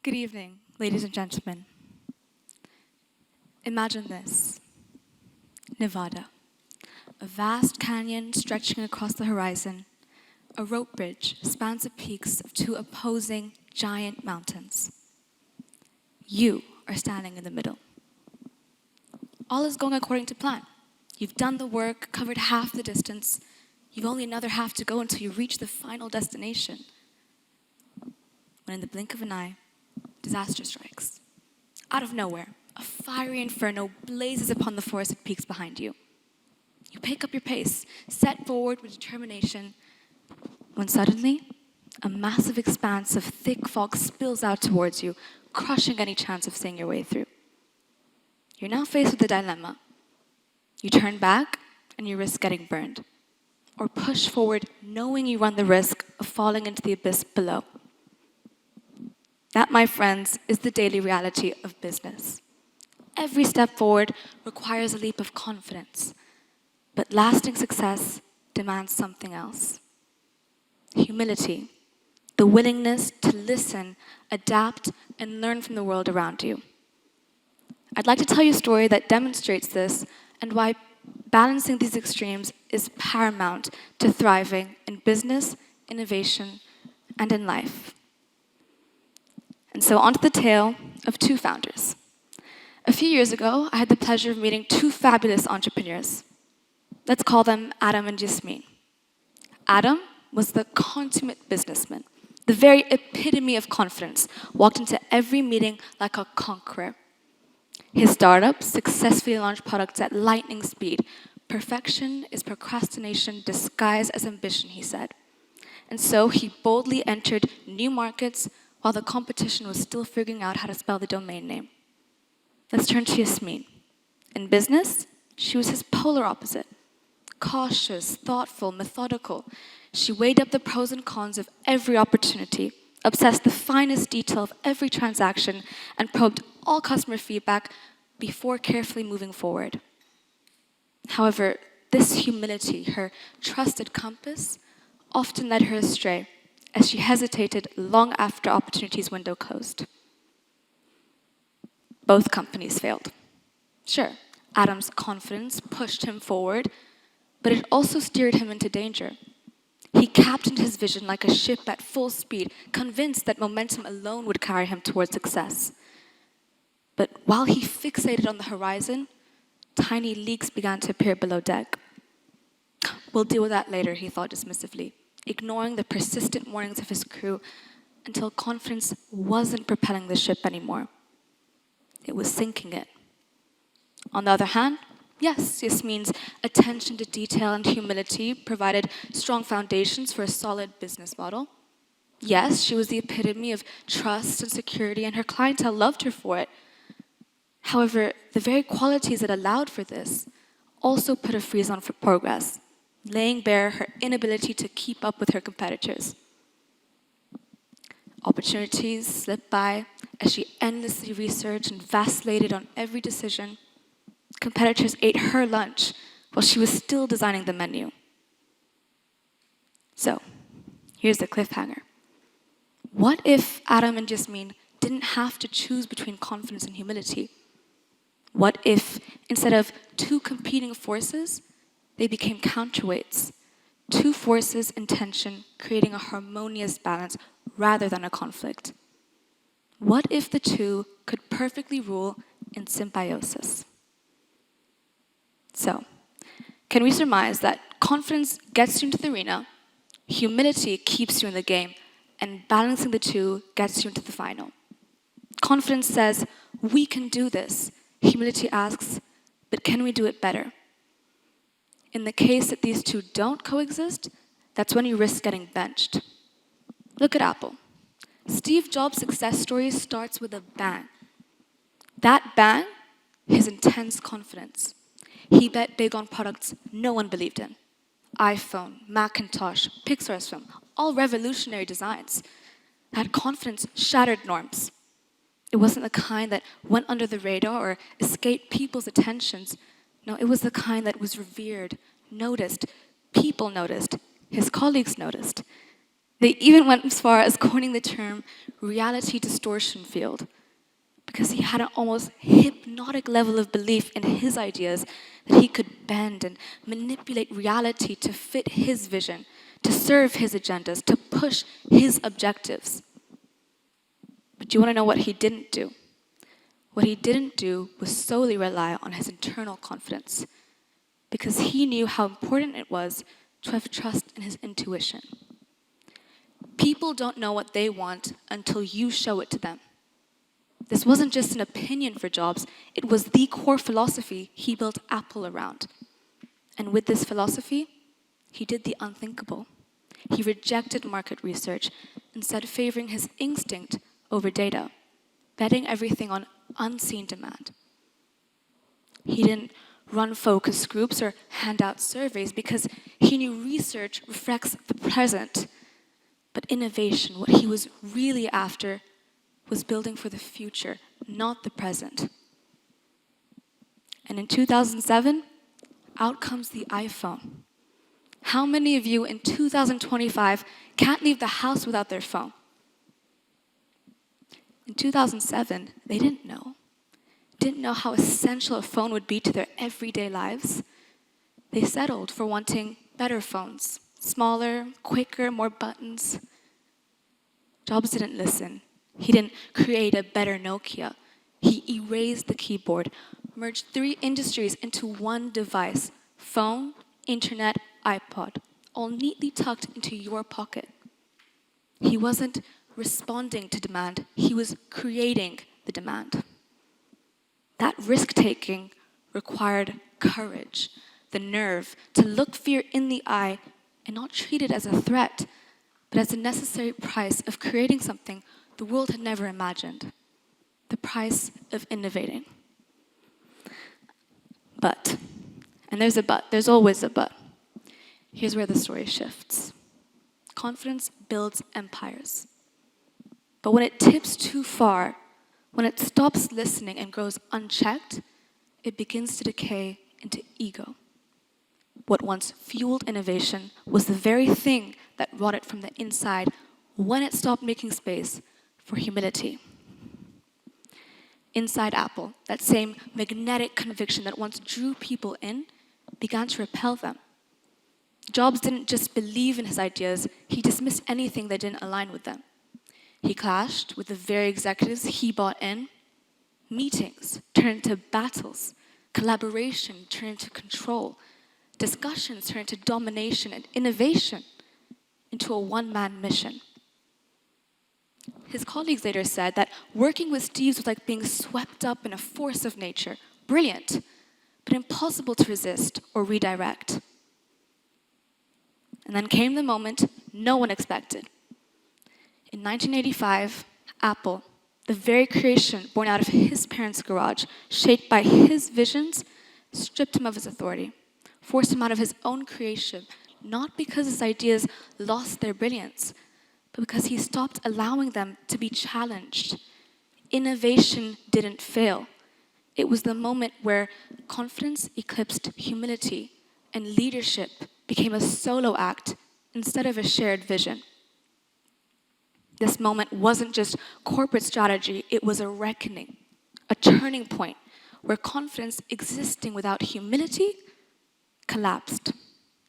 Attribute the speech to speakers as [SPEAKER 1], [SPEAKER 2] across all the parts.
[SPEAKER 1] Good evening, ladies and gentlemen. Imagine this. Nevada. A vast canyon stretching across the horizon. A rope bridge spans the peaks of two opposing giant mountains. You are standing in the middle. All is going according to plan. You've done the work, covered half the distance. You've only another half to go until you reach the final destination. When in the blink of an eye, disaster strikes. Out of nowhere, a fiery inferno blazes upon the forested peaks behind you. You pick up your pace, set forward with determination, when suddenly, a massive expanse of thick fog spills out towards you, crushing any chance of seeing your way through. You're now faced with a dilemma. You turn back and you risk getting burned, or push forward knowing you run the risk of falling into the abyss below. That, my friends, is the daily reality of business. Every step forward requires a leap of confidence, but lasting success demands something else. Humility, the willingness to listen, adapt, and learn from the world around you. I'd like to tell you a story that demonstrates this and why balancing these extremes is paramount to thriving in business, innovation, and in life. And so onto the tale of two founders. A few years ago, I had the pleasure of meeting two fabulous entrepreneurs. Let's call them Adam and Jasmine. Adam was the consummate businessman, the very epitome of confidence, walked into every meeting like a conqueror. His startup successfully launched products at lightning speed. Perfection is procrastination disguised as ambition, he said. And so he boldly entered new markets while the competition was still figuring out how to spell the domain name. Let's turn to Yasmin. In business, she was his polar opposite. Cautious, thoughtful, methodical. She weighed up the pros and cons of every opportunity, obsessed the finest detail of every transaction, and probed all customer feedback before carefully moving forward. However, this humility, her trusted compass, often led her astray as she hesitated long after opportunity's window closed. Both companies failed. Sure, Adam's confidence pushed him forward, but it also steered him into danger. He captained his vision like a ship at full speed, convinced that momentum alone would carry him towards success. But while he fixated on the horizon, tiny leaks began to appear below deck. We'll deal with that later, he thought dismissively, ignoring the persistent warnings of his crew until confidence wasn't propelling the ship anymore. It was sinking it. On the other hand, yes, Yasmin's attention to detail and humility provided strong foundations for a solid business model. Yes, she was the epitome of trust and security, and her clientele loved her for it. However, the very qualities that allowed for this also put a freeze on for progress, laying bare her inability to keep up with her competitors. Opportunities slipped by as she endlessly researched and vacillated on every decision. Competitors ate her lunch while she was still designing the menu. So, here's the cliffhanger. What if Adam and Jasmine didn't have to choose between confidence and humility? What if, instead of two competing forces, they became counterweights, two forces in tension, creating a harmonious balance rather than a conflict? What if the two could perfectly rule in symbiosis? So, can we surmise that confidence gets you into the arena, humility keeps you in the game, and balancing the two gets you into the final? Confidence says, we can do this. Humility asks, but can we do it better? In the case that these two don't coexist, that's when you risk getting benched. Look at Apple. Steve Jobs' success story starts with a bang. That bang, his intense confidence. He bet big on products no one believed in. iPhone, Macintosh, Pixar's film, all revolutionary designs. That confidence shattered norms. It wasn't the kind that went under the radar or escaped people's attentions. No, it was the kind that was revered, noticed, people noticed, his colleagues noticed. They even went as far as coining the term reality distortion field, because he had an almost hypnotic level of belief in his ideas that he could bend and manipulate reality to fit his vision, to serve his agendas, to push his objectives. But do you want to know what he didn't do? What he didn't do was solely rely on his internal confidence, because he knew how important it was to have trust in his intuition. People don't know what they want until you show it to them. This wasn't just an opinion for Jobs, it was the core philosophy he built Apple around. And with this philosophy, he did the unthinkable. He rejected market research, instead favoring his instinct over data, betting everything on unseen demand. He didn't run focus groups or hand out surveys because he knew research reflects the present. But innovation, what he was really after, was building for the future, not the present. And in 2007, out comes the iPhone. How many of you in 2025 can't leave the house without their phone? In 2007, they didn't know how essential a phone would be to their everyday lives. They settled for wanting better phones, smaller, quicker, more buttons. Jobs didn't listen. He didn't create a better Nokia. He erased the keyboard, merged 3 industries into one device: phone, internet, iPod, all neatly tucked into your pocket. He wasn't responding to demand, he was creating the demand. That risk-taking required courage, the nerve to look fear in the eye and not treat it as a threat, but as a necessary price of creating something the world had never imagined, the price of innovating. But, and there's a but, there's always a but. Here's where the story shifts. Confidence builds empires. But when it tips too far, when it stops listening and grows unchecked, it begins to decay into ego. What once fueled innovation was the very thing that rotted from the inside when it stopped making space for humility. Inside Apple, that same magnetic conviction that once drew people in began to repel them. Jobs didn't just believe in his ideas, he dismissed anything that didn't align with them. He clashed with the very executives he bought in. Meetings turned into battles. Collaboration turned into control. Discussions turned into domination, and innovation into a one-man mission. His colleagues later said that working with Steve was like being swept up in a force of nature. Brilliant, but impossible to resist or redirect. And then came the moment no one expected. In 1985, Apple, the very creation born out of his parents' garage, shaped by his visions, stripped him of his authority, forced him out of his own creation, not because his ideas lost their brilliance, but because he stopped allowing them to be challenged. Innovation didn't fail. It was the moment where confidence eclipsed humility and leadership became a solo act instead of a shared vision. This moment wasn't just corporate strategy, it was a reckoning, a turning point where confidence existing without humility collapsed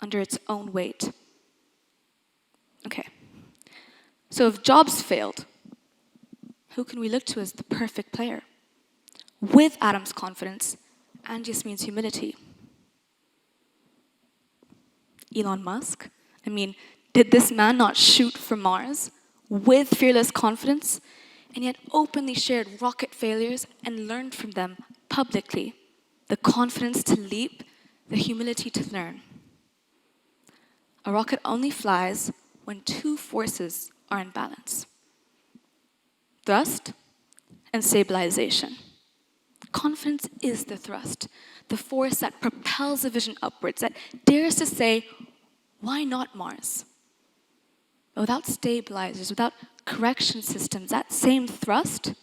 [SPEAKER 1] under its own weight. Okay, so if Jobs failed, who can we look to as the perfect player? With Adam's confidence and Yasmin's humility. Elon Musk? I mean, did this man not shoot for Mars with fearless confidence, and yet openly shared rocket failures and learned from them publicly? The confidence to leap, the humility to learn. A rocket only flies when 2 forces are in balance: thrust and stabilization. Confidence is the thrust, the force that propels a vision upwards, that dares to say, why not Mars? But without stabilizers, without correction systems, that same thrust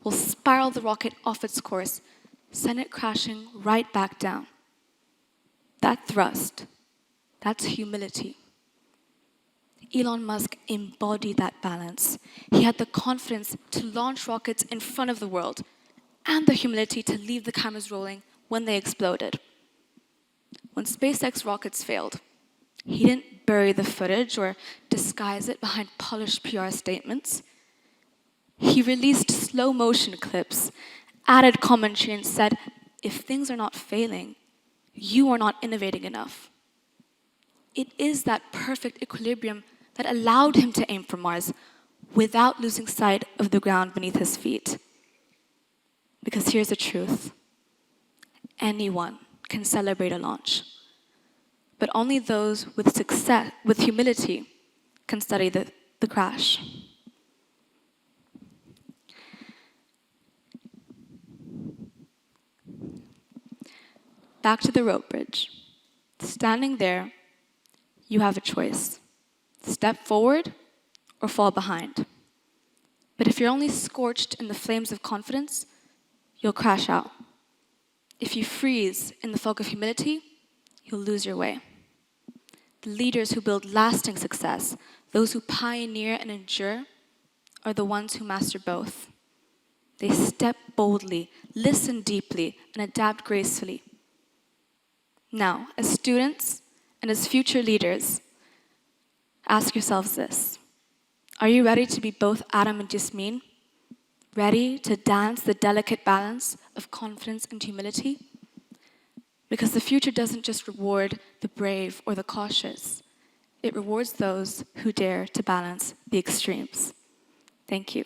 [SPEAKER 1] will spiral the rocket off its course, send it crashing right back down. That thrust, that's humility. Elon Musk embodied that balance. He had the confidence to launch rockets in front of the world and the humility to leave the cameras rolling when they exploded. When SpaceX rockets failed, he didn't bury the footage or disguise it behind polished PR statements. He released slow motion clips, added commentary, and said, if things are not failing, you are not innovating enough. It is that perfect equilibrium that allowed him to aim for Mars without losing sight of the ground beneath his feet. Because here's the truth. Anyone can celebrate a launch, but only those with success, with humility, can study the crash. Back to the rope bridge. Standing there, you have a choice. Step forward or fall behind. But if you're only scorched in the flames of confidence, you'll crash out. If you freeze in the fog of humility, you'll lose your way. The leaders who build lasting success, those who pioneer and endure, are the ones who master both. They step boldly, listen deeply, and adapt gracefully. Now, as students and as future leaders, ask yourselves this. Are you ready to be both Adam and Jasmine? Ready to dance the delicate balance of confidence and humility? Because the future doesn't just reward the brave or the cautious. It rewards those who dare to balance the extremes. Thank you.